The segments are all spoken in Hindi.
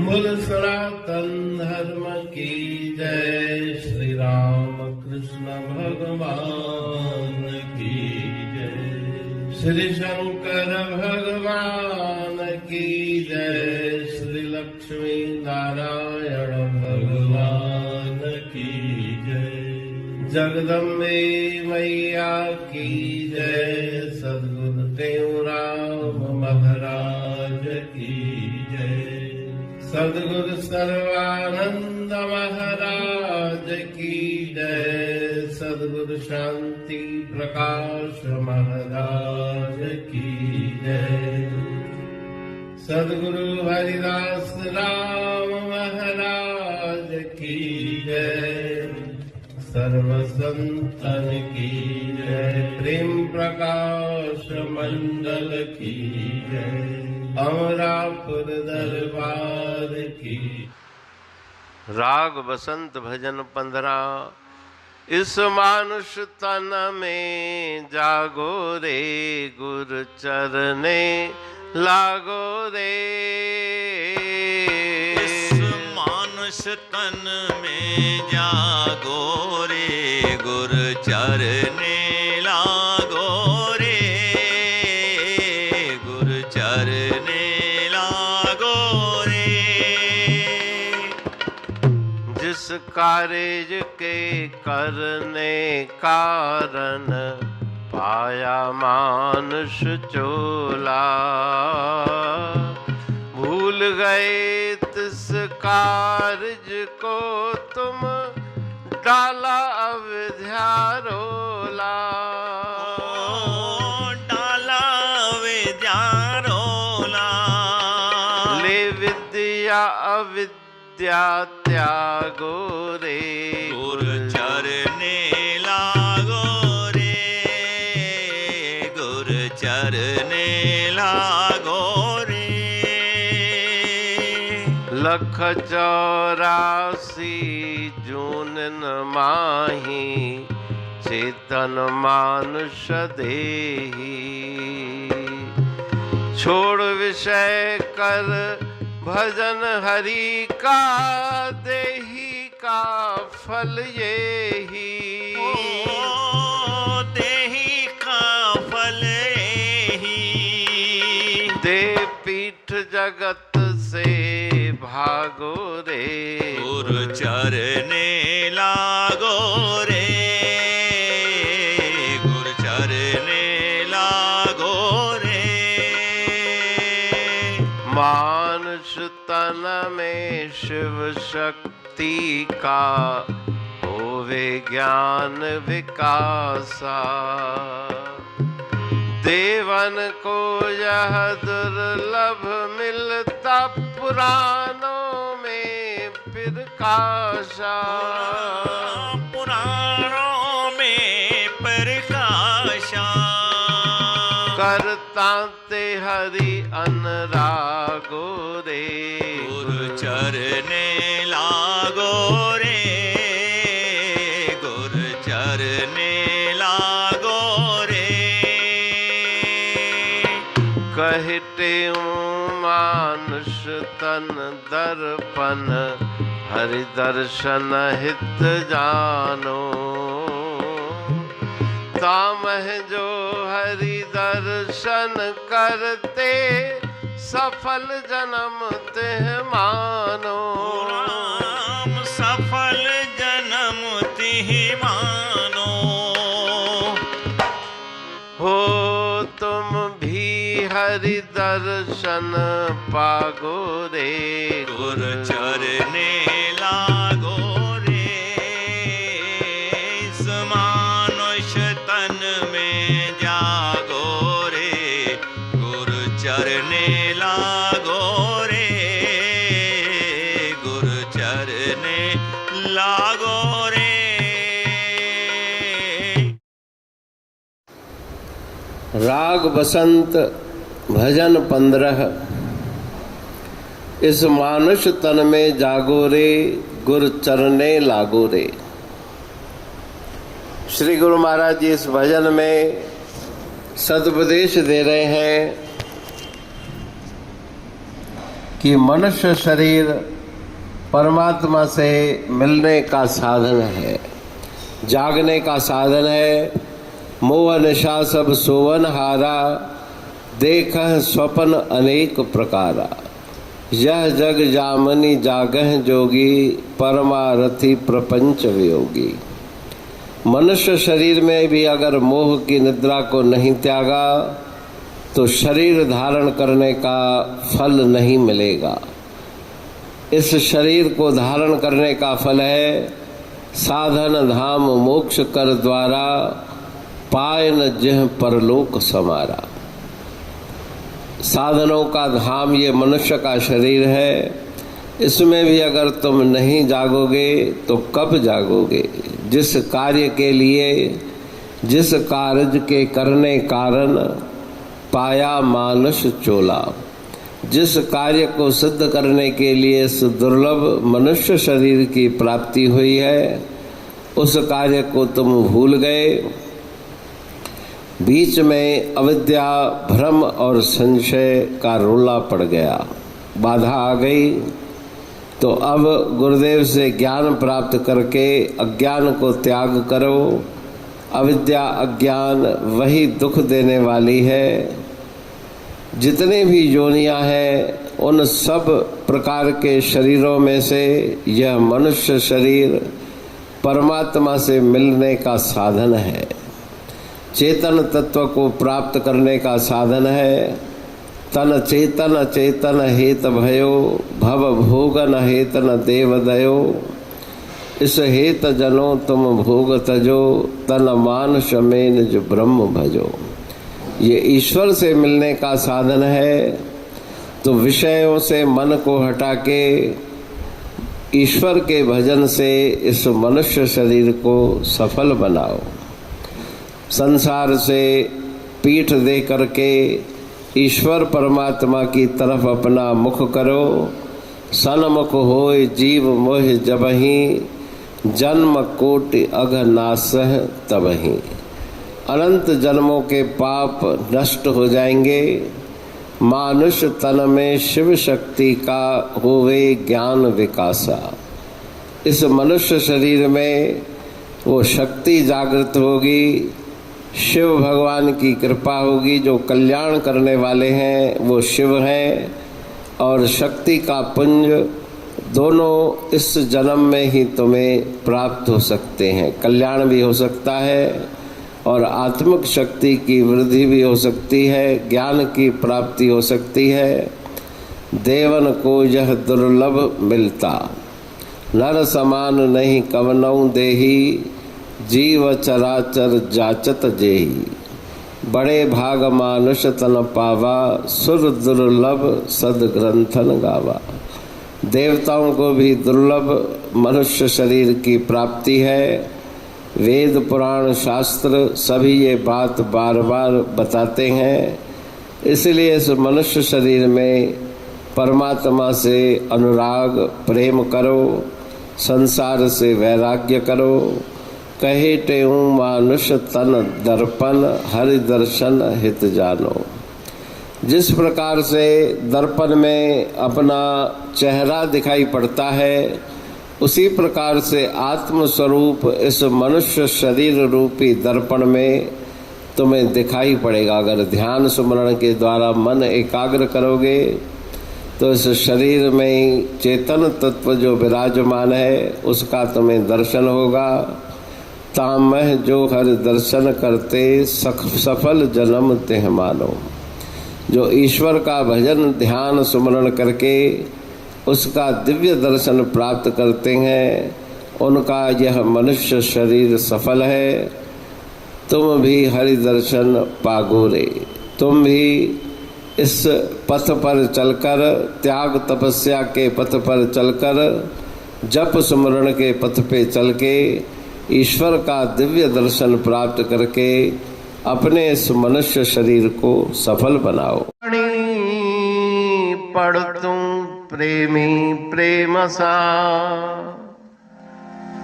मूल सनातन धर्म की जय। श्री राम कृष्ण भगवान की जय। श्री शंकर भगवान की जय। श्री लक्ष्मी नारायण भगवान की जय। जगदम्बे मैया की जय। सद्गुरु देवराम महाराज की जय। सद्गुरु सर्वानंद महाराज की जय। सद्गुरु शांति प्रकाश महाराज की जय। सद्गुरु हरिदास राम महाराज की जय। सर्व संतन की जय। प्रेम प्रकाश मंडल की जय। अमरापुर दरबार की। राग बसंत भजन 15। इस मानुष तन में जागो रे, गुरु चरने लागो रे। इस मानुष तन में जागो रे, गुरु चरने लागो रे, गुरु चरने लागो रे। जिस कार्य के करने कारण पाया मानुष चोला, भूल गए तिस कार्य को तुम डाला अविद्या रोला। डाला विद्या रोला। ले विद्या अविद्या त्यागो रे, गुरु चरने लागो रे, गुरु चरने लागो रे। लख 84 जून माही, चेतन मानुष देही। छोड़ विषय कर भजन हरि का, देही का फल ये ही। देही का फल ही। दे पीठ जगत से भागो रे, गुरु चरने लागो रे, गुरु चरने लागो रे। मानुष तन में शिव शक्ति का होवे ज्ञान विकासा। देवन को यह दुर्लभ मिलता, पुराणों में प्रकाशा। पुराणों में प्रकाशा। करता ते हरि अनुरागो रे, गुरु चरने लागो रे, गुरु चरने लागो रे। कहते मानुष तन दर्पण, हरि दर्शन हित जानो। तामह जो हरि दर्शन करते, सफल जन्म तिह मानो। राम सफल जन्म तिह मानो। हो तुम भी हरि दर्शन पागो रे, गुरु चरने लागो रे। इस मानुष तन में जागो रे, गुरु चरने लागो रे, गुरु चरने लागो रे। राग बसंत भजन 15। इस मानुष तन में जागो रे, गुरु चरने लागो रे। श्री गुरु महाराज जी इस भजन में सदुपदेश दे रहे हैं कि मनुष्य शरीर परमात्मा से मिलने का साधन है, जागने का साधन है। मोह निशा सब सोवन हारा, देख स्वप्न अनेक प्रकारा। यह जग जामनी जागह जोगी, परमारथी प्रपंच वियोगी। मनुष्य शरीर में भी अगर मोह की निद्रा को नहीं त्यागा तो शरीर धारण करने का फल नहीं मिलेगा। इस शरीर को धारण करने का फल है साधन धाम मोक्ष कर द्वारा, पाए न जिह परलोक समारा। साधनों का धाम ये मनुष्य का शरीर है, इसमें भी अगर तुम नहीं जागोगे तो कब जागोगे। जिस कार्य के लिए, जिस कार्य के करने कारण पाया मानुष चोला, जिस कार्य को सिद्ध करने के लिए इस दुर्लभ मनुष्य शरीर की प्राप्ति हुई है, उस कार्य को तुम भूल गए। बीच में अविद्या, भ्रम और संशय का रोला पड़ गया, बाधा आ गई। तो अब गुरुदेव से ज्ञान प्राप्त करके अज्ञान को त्याग करो। अविद्या, अज्ञान वही दुख देने वाली है। जितने भी योनियां हैं उन सब प्रकार के शरीरों में से यह मनुष्य शरीर परमात्मा से मिलने का साधन है, चेतन तत्व को प्राप्त करने का साधन है। तन चेतन चेतन हेत भयो, भव भोगन हेतन देव दयो। इस हेत जनो तुम भोग तजो, तन मानुष में निज ब्रह्म भजो। ये ईश्वर से मिलने का साधन है। तो विषयों से मन को हटा के ईश्वर के भजन से इस मनुष्य शरीर को सफल बनाओ। संसार से पीठ दे करके ईश्वर परमात्मा की तरफ अपना मुख करो। सन्मुख होय जीव मोह जबहि, जन्म कोटि अघ नासह तबहि। अनंत जन्मों के पाप नष्ट हो जाएंगे। मानुष तन में शिव शक्ति का होवे ज्ञान विकासा। इस मनुष्य शरीर में वो शक्ति जागृत होगी, शिव भगवान की कृपा होगी। जो कल्याण करने वाले हैं वो शिव हैं, और शक्ति का पुंज दोनों इस जन्म में ही तुम्हें प्राप्त हो सकते हैं। कल्याण भी हो सकता है और आत्मिक शक्ति की वृद्धि भी हो सकती है, ज्ञान की प्राप्ति हो सकती है। देवन को यह दुर्लभ मिलता, नर समान नहीं कवनऊ देही, जीव चराचर जाचत जेही। बड़े भाग मानुष तन पावा, सुर दुर्लभ सद ग्रंथन गावा। देवताओं को भी दुर्लभ मनुष्य शरीर की प्राप्ति है। वेद पुराण शास्त्र सभी ये बात बार बार बताते हैं। इसलिए इस मनुष्य शरीर में परमात्मा से अनुराग प्रेम करो, संसार से वैराग्य करो। कहे टेऊं मानुष तन दर्पण, हरि दर्शन हित जानो। जिस प्रकार से दर्पण में अपना चेहरा दिखाई पड़ता है, उसी प्रकार से आत्म स्वरूप इस मनुष्य शरीर रूपी दर्पण में तुम्हें दिखाई पड़ेगा। अगर ध्यान सुमरण के द्वारा मन एकाग्र करोगे तो इस शरीर में चेतन तत्व जो विराजमान है उसका तुम्हें दर्शन होगा। तामह जो हर दर्शन करते, सफल जन्म तेह मानो। जो ईश्वर का भजन ध्यान सुमरण करके उसका दिव्य दर्शन प्राप्त करते हैं, उनका यह मनुष्य शरीर सफल है। तुम भी हरि दर्शन पागोरे। तुम भी इस पथ पर चलकर, त्याग तपस्या के पथ पर चलकर, जप सुमरण के पथ पे चल के ईश्वर का दिव्य दर्शन प्राप्त करके अपने इस मनुष्य शरीर को सफल बनाओ। पढ़ तुम प्रेमी प्रेम सा,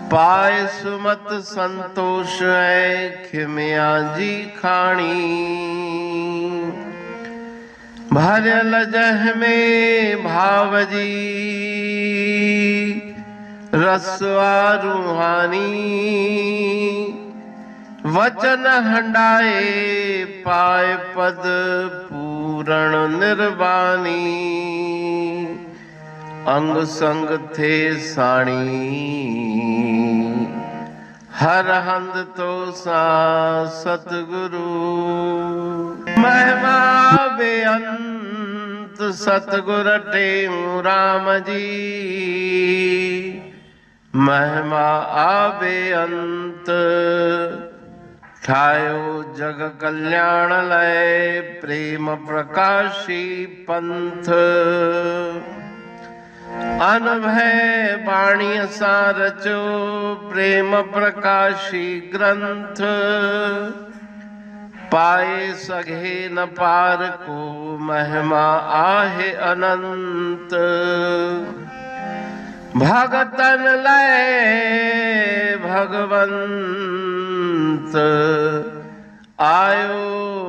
पाए सुमत संतोष है खिमिया जी खाणी। भरल जह में भावजी रसवा रूहानी, वचन हंडाए पाए पद पूरण निर्वाणी, अंग संग थे साणी हर हंद तो सा सतगुरु, महिमा बेअंत सतगुर टेऊ राम जी, महिमा आबे अंत ठायो जग कल्याण लय, प्रेम प्रकाशी पंथ अनभय बाणी सारचो, प्रेम प्रकाशी ग्रंथ पाए सघे न पार को, महिमा आहे अनंत, भगतन लय भगवंत आयो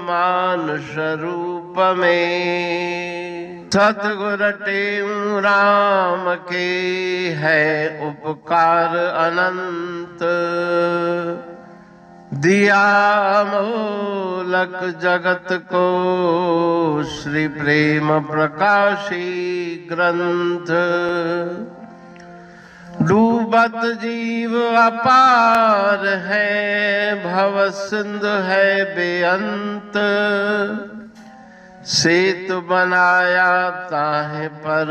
मानुष रूप में, सतगुर टेऊ राम के है उपकार अनंत, दिया मोलक जगत को श्री प्रेम प्रकाशी ग्रंथ, डूबत जीव अपार है भव सिंध है बेअंत, सेतु बनाया ताहे पर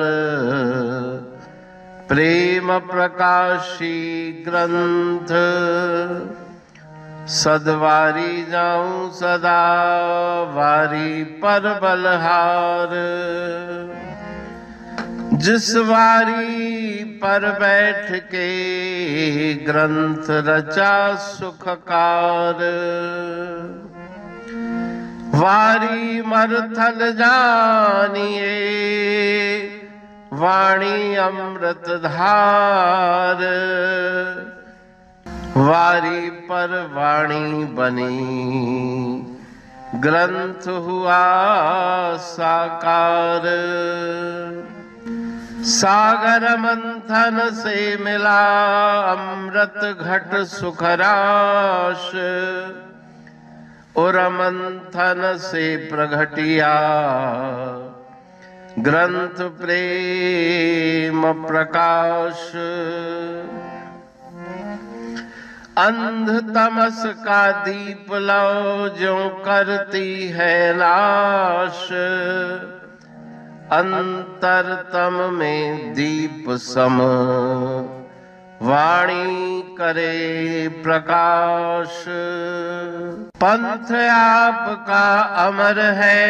प्रेम प्रकाशी ग्रंथ, सदवारी जाऊं सदा वारी पर बलहार, जिस वारी पर बैठ के ग्रंथ रचा सुखकार, वारी मरथल जानिए वाणी अमृत धार, वारी पर वाणी बनी ग्रंथ हुआ साकार, सागर मंथन से मिला अमृत घट सुखराश, और मंथन से प्रगटिया ग्रंथ प्रेम प्रकाश, अंध तमस का दीप लो जो करती है नाश, अंतरतम में दीप सम वाणी करे प्रकाश, पंथ आपका अमर है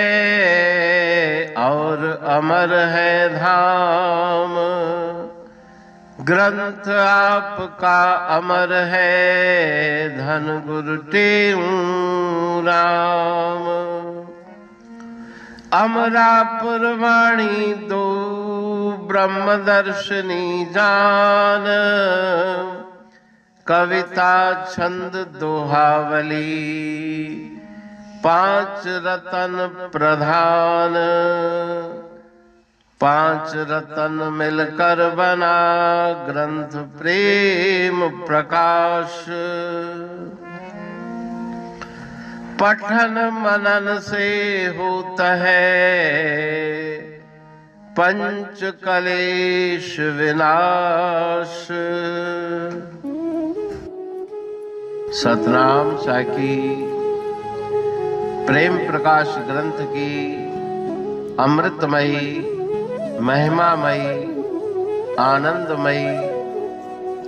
और अमर है धाम, ग्रंथ आपका अमर है धन गुरु टेऊ राम, अमरापुर वाणी दो ब्रह्म दर्शनी जान, कविता छंद दोहावली पांच रतन प्रधान, पांच रतन मिलकर बना ग्रंथ प्रेम प्रकाश, पठन मनन से होता है पंच कलेश विनाश, सतनाम साकी प्रेम प्रकाश ग्रंथ की अमृतमयी महिमामयी आनंदमयी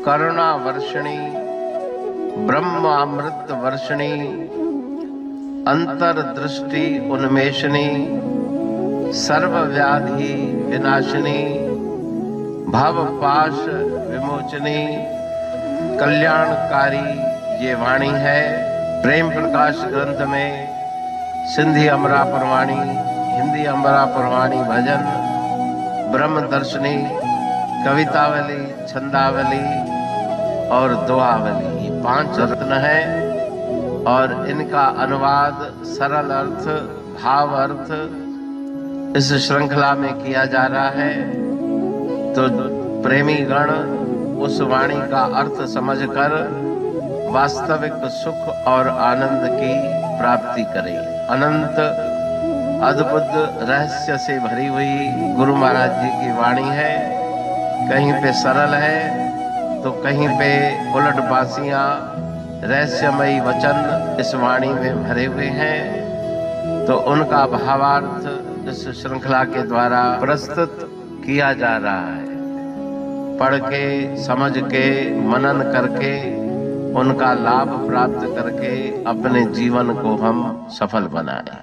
करुणा वर्षिणी ब्रह्म अमृत वर्षिणी अंतर्दृष्टि उन्मेषणी सर्व व्याधि विनाशिनी भव पाश विमोचनी कल्याणकारी ये वाणी है। प्रेम प्रकाश ग्रंथ में सिंधी अमरा परवाणी, हिंदी अमरा परवाणी भजन, ब्रह्म दर्शनी, कवितावली, छंदावली और दुआवली ये 5 रत्न हैं और इनका अनुवाद, सरल अर्थ, भाव अर्थ इस श्रृंखला में किया जा रहा है, तो प्रेमी गण उस वाणी का अर्थ समझकर वास्तविक सुख और आनंद की प्राप्ति करें। अनंत अद्भुत रहस्य से भरी हुई गुरु महाराज जी की वाणी है। कहीं पे सरल है तो कहीं पे उलट बासियां, रहस्यमयी वचन इस वाणी में भरे हुए हैं। तो उनका भावार्थ इस श्रृंखला के द्वारा प्रस्तुत किया जा रहा है। पढ़ के, समझ के, मनन करके, उनका लाभ प्राप्त करके अपने जीवन को हम सफल बनाएं।